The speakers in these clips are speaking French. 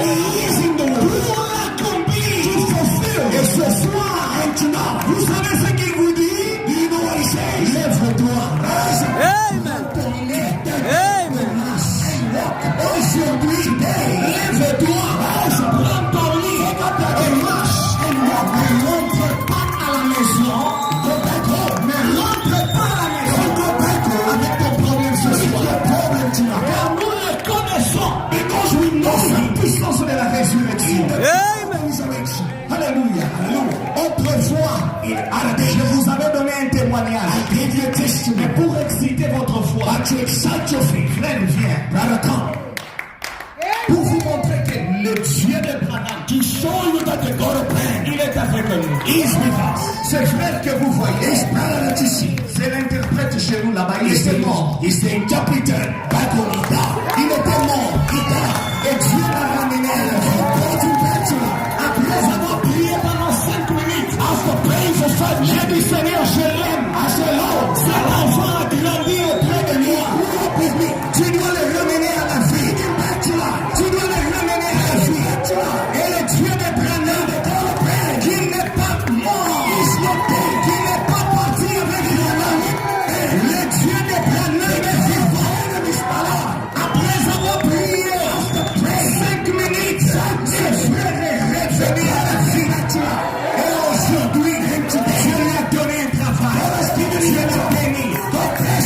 is in the world. Pour l'accomplir, to fulfill. Et ce soir, maintenant, vous savez ce qu'il vous dit? Do you know what he says? Lève-toi. Amen. Amen. Aujourd'hui, lève-toi. Prends ton lit et marche. Ne rentre pas à la maison. Ne rentre pas à la maison avec ton problème ce soir. Car nous le connaissons. Because we know la puissance de la résurrection. Amen. Alléluia. Autrefois, je vous avais donné un témoignage. Mais pour exciter votre foi, frère, viens. Pour vous montrer que le Dieu de Branham, to show you that the God of Branham, il est avec nous. He is with us. Ce frère que vous voyez, c'est l'interprète chez nous là-bas. Il était mort. Il était interpréteur. Il était mort. Et Dieu l'a ramené à la vie. Après avoir prié pendant 5 minutes, after praying for 5 minutes, j'ai dit Seigneur, je l'aime. Cet enfant a grandi auprès de moi. Tu dois le ramener à la vie. Tu dois le ramener à la vie. Et le Dieu de Branham, qui n'est pas mort, qui n'est pas parti avec Branham, le Dieu de Branham est vivant. Après avoir prié 5 minutes, ce frère est revenu à la vie. Et aujourd'hui, Dieu lui a donné un travail. Dieu l'a béni.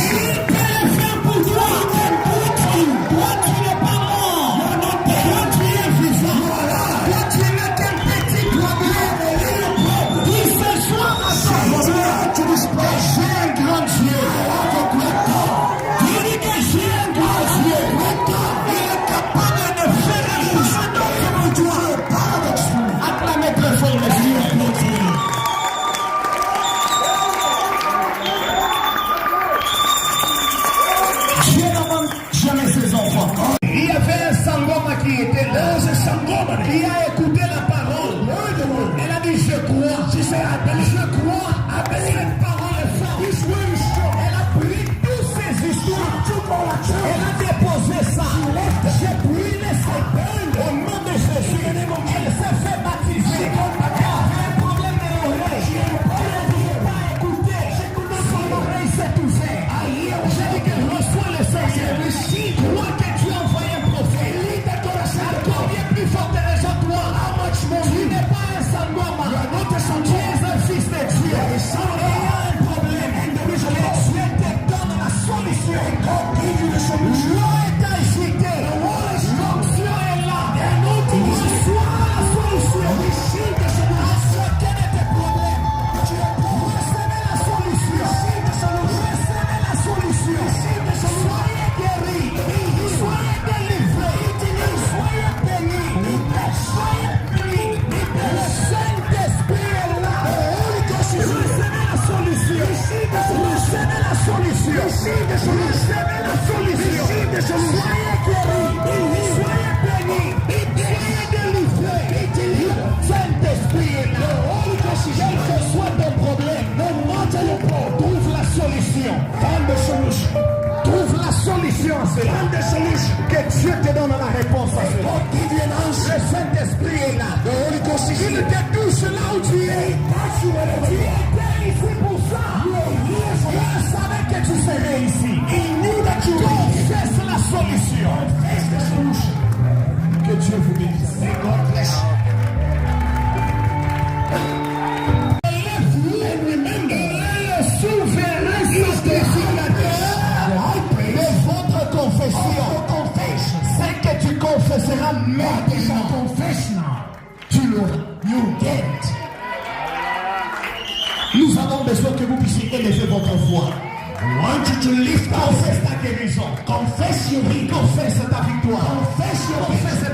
Il peut le faire pour toi. Toi, tu n'es pas mort. Toi, tu es vivant. Toi, tu n'es qu'un petit problème. Il se soit à sa volonté. J'ai un grand Dieu. Il dit que j'ai un grand Dieu. Il est capable de faire un chose pour toi. Acclamez très fort le Dieu. Dieu n'abandonne jamais ses enfants. Il y avait un sangoma qui était là. Il a écouté la parole. Elle a dit, je crois. Je crois. Cette parole est forte. Elle a pris toutes ses histoires. Elle a déposé ça. J'ai brûlé ses peines au nom de Jésus. Elle s'est fait baptiser. Elle avait un problème de l'oreille. Elle n'a pas écouté. Son oreille s'est ouverte. J'ai dit qu'elle reçoit le Seigneur. Crois que tu as envoyé un prophète. Encore bien plus fort que les autres. Tu n'es pas un sangoma. Tu es un fils de Dieu. Et il y a un problème. Que Dieu te donne la solution. L'eau est agitée. L'onction est là. Reçois la solution. Reçois quel est tes problèmes. Recevez la solution. Recevez la solution. Soyez guéris. Soyez délivrés. Soyez bénis. Soyez bénis. Le Saint-Esprit est là. Recevez la solution. Recevez la solution. Recevez la solution. Soyez guéris. Soyez bénis. Soyez délivrés. Le Saint-Esprit est là. Quel que soit ton problème, trouve la solution. Trouve la solution à cela. Que Dieu te donne la réponse à cela. Le Saint-Esprit est là. Il te touche là où tu es. Tu étais ici pour ça. Il savait que tu serais ici. Confesse la solution. Que Dieu vous bénisse. C'est que tu confesseras maintenant. Tu l'auras. You get. Nous avons besoin que vous puissiez élever votre voix. I want you to lift. Confesse ta guérison. Confesse ta victoire. Confesse